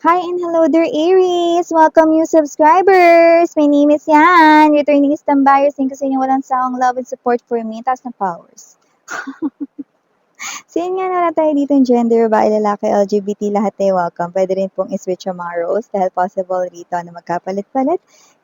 Hi and hello there, Aries! Welcome new subscribers! My name is Yan. Returning is Tambayers. Thank you sa inyo walang sawang love and support for me. Taas na powers. So yun nga na tayo dito yung gender, babae, lalaki, LGBT, lahat tayo welcome. Pwede rin pong iswitch yung mga roles dahil possible rito na magkapalit-palit.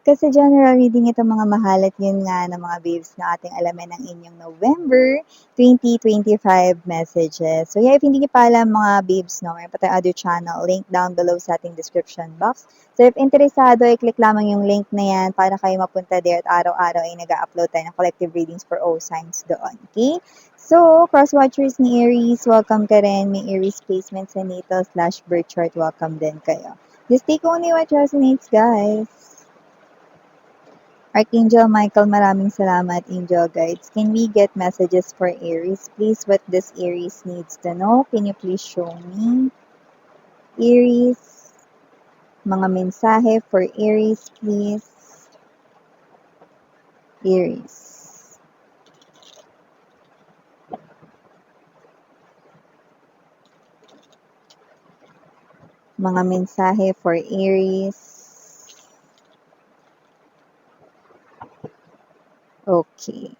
Kasi general reading ito mga mahal at yun nga ng mga babes na ating alamin ng inyong November 2025 messages. So yeah, if hindi niyo pa alam mga babes, no, mayroon pa tayong other channel, link down below sa ating description box. So if interesado, i-click lamang yung link na yan para kayo mapunta there at araw-araw ay nag-upload tayo ng collective readings for all signs doon. Okay? So, cross-watchers ni Aries, welcome ka rin. May Aries placement sa natal/birth chart, welcome din kayo. Just take only what resonates, guys. Archangel Michael, maraming salamat, Angel Guides. Can we get messages for Aries? Please, what does Aries needs to know? Can you please show me? Aries, mga mensahe for Aries, please. Aries. Mga mensahe for Aries. Okay.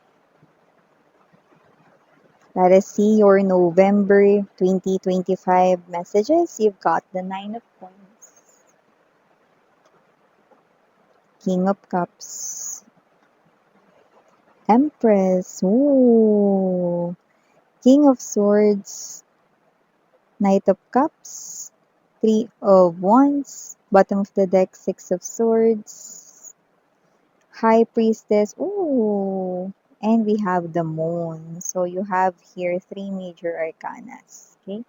Let us see your November 2025 messages. You've got the Nine of Coins, King of Cups, Empress, ooh, King of Swords, Knight of Cups, Three of Wands, bottom of the deck, Six of Swords, High Priestess, ooh, and we have the Moon. So you have here three major arcanas, okay?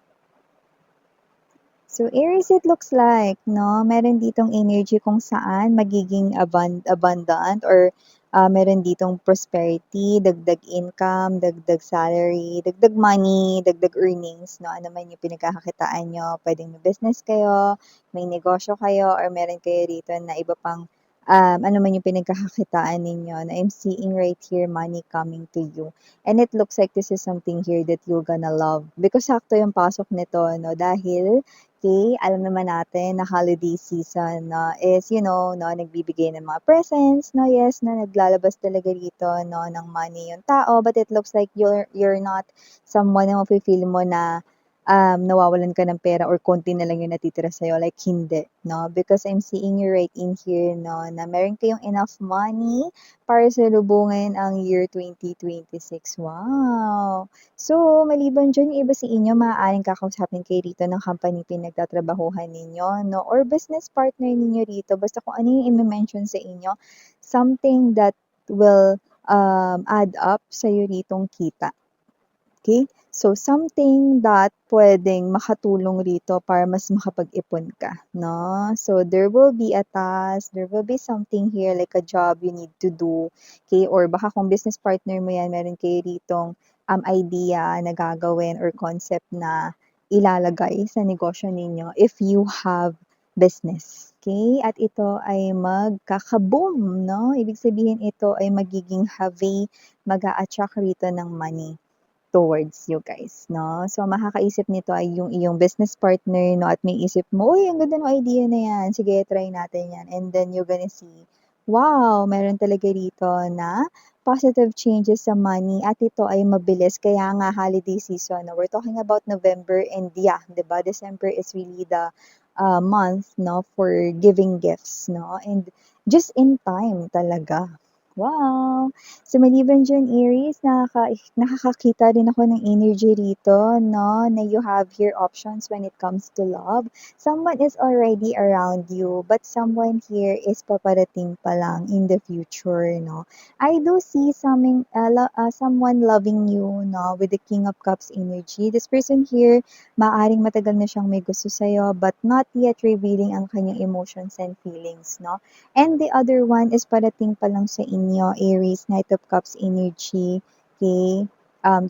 So, Aries, it looks like, no? Meron ditong energy kung saan magiging abundant or meron ditong prosperity, dagdag income, dagdag salary, dagdag money, dagdag earnings, no? Ano man yung pinagkakakitaan nyo. Pwedeng may business kayo, may negosyo kayo, or meron kayo dito na iba pang ano man yung pinagkakakitaan ninyo. Na I'm seeing right here money coming to you. And it looks like this is something here that you're gonna love. Because sakto yung pasok nito, no? Dahil okay, alam naman natin na holiday season no, is, no, nagbibigay ng mga presents, no, yes, na naglalabas talaga dito, no, ng money yung tao, but it looks like you're not someone na mafe-feel mo na nawawalan ka ng pera or konti na lang yung natitira sa'yo, like hindi, no, because I'm seeing you right in here, no, na meron kayong enough money para salubungin ang year 2026. Wow! So, maliban diyan, yung iba sa inyo maaaring kakausapin kayo rito ng company pinagtatrabahuhan ninyo, no? Or business partner ninyo rito. Basta kung ano yung i-mention sa inyo, something that will add up sa'yo ritong kita. Okay? So, something that pwedeng makatulong rito para mas makapag-ipon ka, no? So, there will be a task, there will be something here like a job you need to do, okay? Or baka kung business partner mo yan, meron kayo ritong idea na gagawin or concept na ilalagay sa negosyo ninyo if you have business. Okay? At ito ay magkakaboom, no? Ibig sabihin ito ay magiging heavy, mag-a-attract rito ng money towards you guys, no? So, makakaisip nito ay yung iyong business partner, no? At may isip mo, uy, ang ganda ng idea na yan. Sige, try natin yan. And then you're gonna see, wow, meron talaga rito na positive changes sa money at ito ay mabilis. Kaya nga holiday season, no? We're talking about November and yeah, di ba? December is really the month, no? For giving gifts, no? And just in time talaga. Wow! So, maliban diyan, Aries, nakakakita rin ako ng energy rito, no, na you have here options when it comes to love. Someone is already around you, but someone here is paparating pa lang in the future, no. I do see someone loving you, no, with the King of Cups energy. This person here, maaring matagal na siyang may gusto sa'yo, but not yet revealing ang kanyang emotions and feelings, no. And the other one is parating pa lang sa inyo, Aries, Knight of Cups energy, okay,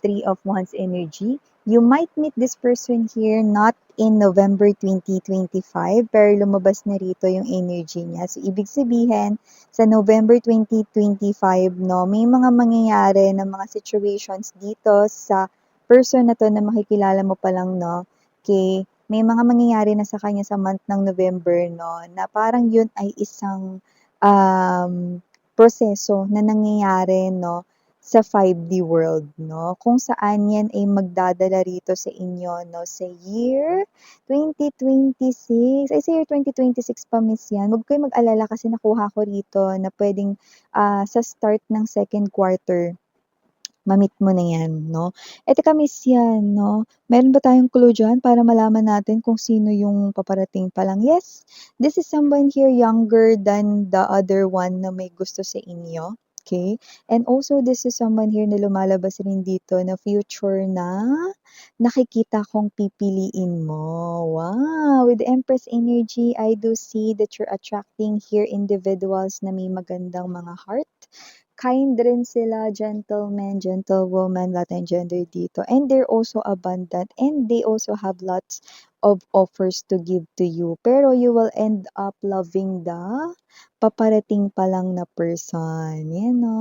Three of Wands energy. You might meet this person here not in November 2025, pero lumabas na rito yung energy niya. So, ibig sabihin, sa November 2025, no, may mga mangyayari na mga situations dito sa person na to na makikilala mo pa lang, no, okay, may mga mangyayari na sa kanya sa month ng November 'no, na parang yun ay isang, proseso na nangyayari 'no, sa 5D world 'no, kung saan yan ay magdadala rito sa inyo 'no, sa year 2026. Ay, sa year 2026 pa miss yan. Huwag kayong mag-alala kasi nakuha ko rito na puwedeng, sa start ng second quarter ma-meet mo na yan 'no. Eh, teka miss yan 'no, meron ba tayong clue diyan para malaman natin kung sino yung paparating pa lang? Yes, this is someone here younger than the other one na may gusto sa inyo, okay. And also this is someone here na lumalabas rin dito na future na nakikita kong pipiliin mo. Wow! With the Empress energy, I do see that you're attracting here individuals na may magandang mga heart. Kind rin sila, gentlemen, gentlewoman, lahat ng gender dito. And they're also abundant and they also have lots of offers to give to you. Pero you will end up loving the paparating pa lang na person. Yan o.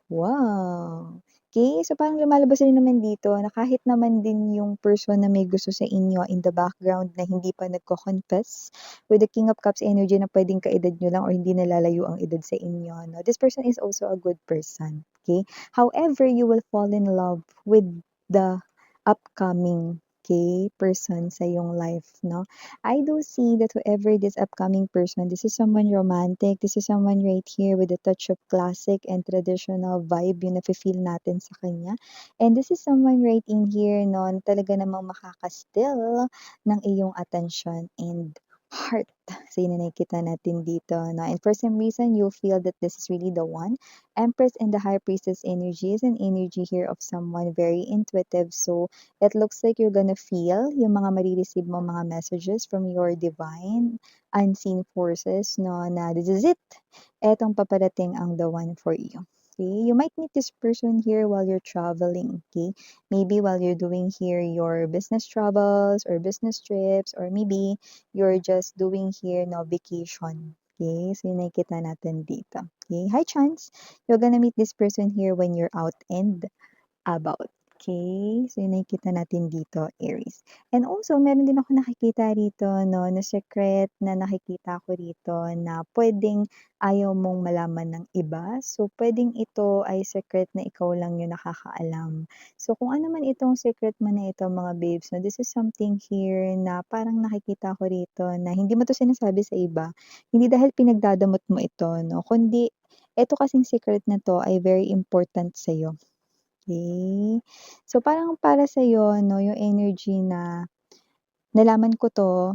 Wow! Okay, so parang lumalabas rin naman dito na kahit naman din yung person na may gusto sa inyo in the background na hindi pa nagko-confess with the King of Cups energy na puwedeng kaedad niyo lang or hindi nalalayo ang edad sa inyo 'no. This person is also a good person, okay. However, you will fall in love with the upcoming, okay, person sa iyong life 'no. I do see that whoever this upcoming person, this is someone romantic, this is someone right here with a touch of classic and traditional vibe yung nafe-feel natin sa kanya. And this is someone right in here 'no, na talaga namang makaka-steal ng iyong attention and heart. So yun ang nakikita natin dito 'no. And for some reason, you feel that this is really the one. Empress and the High Priestess energy is an energy here of someone very intuitive. So it looks like you're gonna feel yung mga mare-receive mo mga messages from your divine unseen forces 'no, na this is it, etong paparating ang the one for you. Okay, you might meet this person here while you're traveling, okay? Maybe while you're doing here your business travels or business trips or maybe you're just doing here no vacation. Okay, so yun nakikita natin dito. Okay, high chance you're gonna meet this person here when you're out and about. Okay, so yun nakikita natin dito, Aries. And also, meron din ako nakikita rito, no, na secret na nakikita ko rito na pwedeng ayaw mong malaman ng iba. So, pwedeng ito ay secret na ikaw lang yung nakakaalam. So, kung ano man itong secret mo na ito, mga babes, no, this is something here na parang nakikita ko rito na hindi mo to sinasabi sa iba. Hindi dahil pinagdadamot mo ito, no, kundi ito kasing secret na to ay very important sa'yo. Okay. So, parang para sa'yo 'no, yung energy na nalaman ko 'to,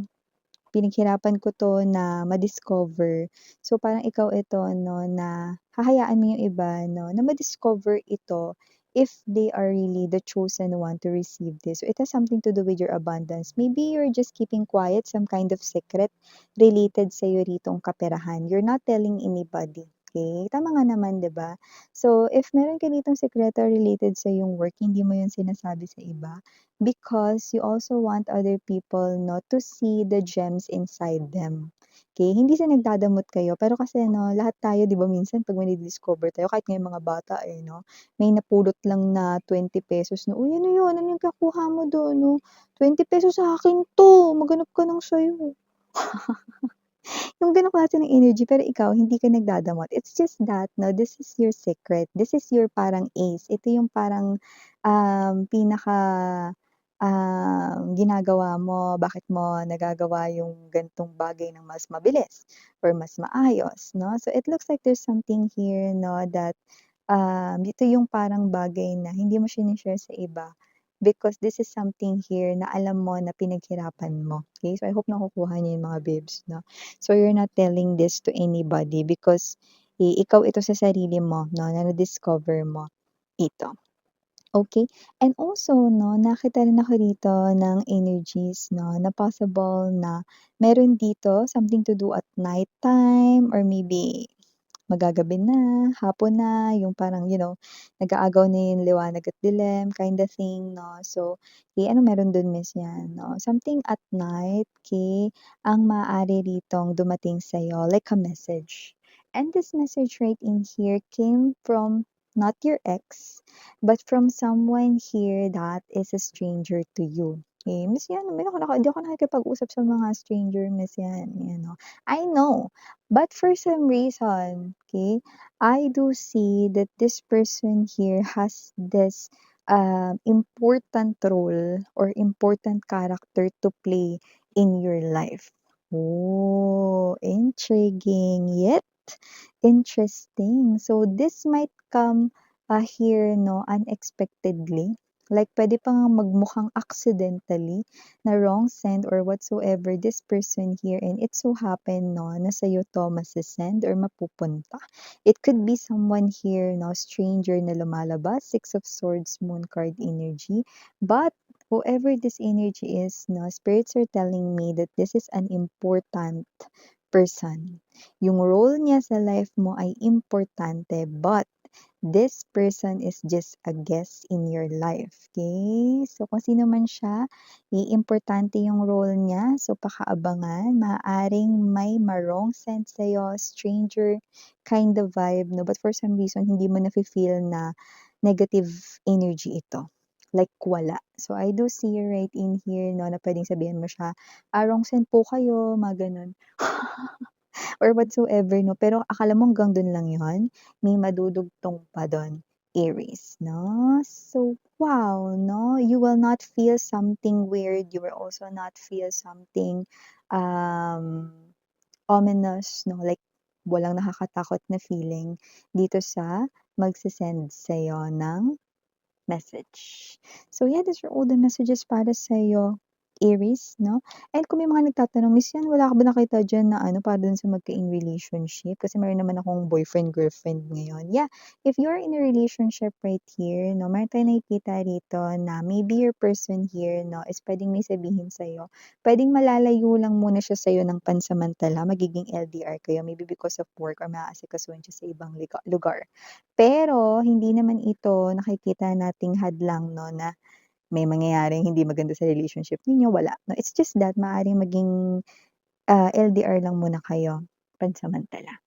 pinaghirapan ko 'to na ma-discover. So, parang ikaw ito 'no, na hahayaan mo yung iba 'no, na ma-discover ito if they are really the chosen one to receive this. So, it has something to do with your abundance. Maybe you're just keeping quiet some kind of secret related sa'yo ritong kaperahan. You're not telling anybody, okay? Tama nga naman, 'di ba? So, if meron ka ditong sekreto related sa iyong work, hindi mo yun sinasabi sa iba because you also want other people 'no, to see the gems inside them. Okay, hindi sa nagdadamot kayo, pero kasi 'no, lahat tayo 'di ba minsan 'pag may nadi-discover tayo kahit nga yung mga bata, eh, 'no, may napulot lang na ₱20 na, "Uy, ano yun? Ano yung nakuha mo dun 'no? ₱20 sa akin 'to, maghanap ka ng sayo." Yung gano'ng klase ng energy pero ikaw hindi ka nagdadamot. It's just that 'no, this is your secret. This is your parang ace. Ito yung parang, pinaka, ginagawa mo, bakit mo nagagawa yung ganitong bagay ng mas mabilis or mas maayos 'no. So, it looks like there's something here 'no that, ito yung parang bagay na hindi mo shine-share sa iba because this is something here na alam mo na pinaghirapan mo. Okay, so I hope nakukuha niyo yung mga babes 'no. So, you're not telling this to anybody because, ikaw ito sa sarili mo 'no, na na-discover mo ito. Okay, and also 'no, nakita rin ako rito ng energies 'no, na possible na meron dito something to do at nighttime or maybe magagabi na, hapon na, yung parang nag-aagaw na yung liwanag at dilim kinda thing 'no. So, ano meron dun miss 'yan 'no, something at night, ang maaari ritong dumating sa'yo like a message. And this message right in here came from not your ex, but from someone here that is a stranger to you. okey. Miss yan, hindi ako nakikipag-usap sa mga stranger, Miss yan, you know. I know, but for some reason, okey, I do see that this person here has this, important role or important character to play in your life. Oh, intriguing, yet interesting. So this might come, here 'no, unexpectedly. Like puwede pa ngang magmukhang accidentally na wrong send or whatsoever this person here and it so happen 'no, na sa'yo 'to mase-send or mapupunta. It could be someone here 'no, stranger na lumalabas, Six of Swords, Moon card energy. But whoever this energy is 'no, spirits are telling me that this is an important person. Yung role niya sa life mo ay importante, but this person is just a guest in your life, okay? So, kung sino man siya, importante yung role niya, so pakaabangan. Maaaring may ma-wrong sense sa'yo, stranger kind of vibe, 'no? But for some reason, hindi mo nafe-feel na negative energy ito, like wala. So, I do see right in here 'no, na puwedeng sabihan mo siya, "Wrong send po kayo," mga gano'n. Or whatsoever 'no, pero akala mo hanggang dun lang yun, may madudugtong pa dun, Aries 'no. So, wow 'no, you will not feel something weird, you will also not feel something, um, ominous 'no, like walang nakakatakot na feeling dito sa magse-send sa'yo ng message. So yeah, these are all the messages para sa'yo, Aries, 'no? And kung may mga nagtatanong, "Miss yan, wala ka ba nakita diyan na ano, para dun sa magka-in relationship? Kasi meron naman akong boyfriend, girlfriend ngayon." Yeah, if you're in a relationship right here, 'no, meron tayong nakikita rito na maybe your person here, 'no, is puwedeng may sabihin sa'yo. Puwedeng malalayo lang muna siya sa'yo ng pansamantala, magiging LDR kayo, maybe because of work or maaasikasuhan siya sa ibang lugar. Pero hindi naman ito nakikita nating hadlang 'no, na may mangyayaring hindi maganda sa relationship ninyo, wala 'no. It's just that maaaring maging, LDR lang muna kayo pansamantala.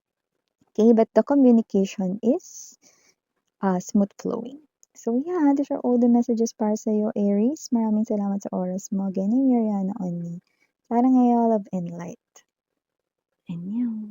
Okay, but the communication is, smooth flowing. So yeah, these are all the messages para sa'yo, Aries. Maraming salamat sa oras mo. Again, I'm Yuriana Only. Sarang Love and Light. Annyeong.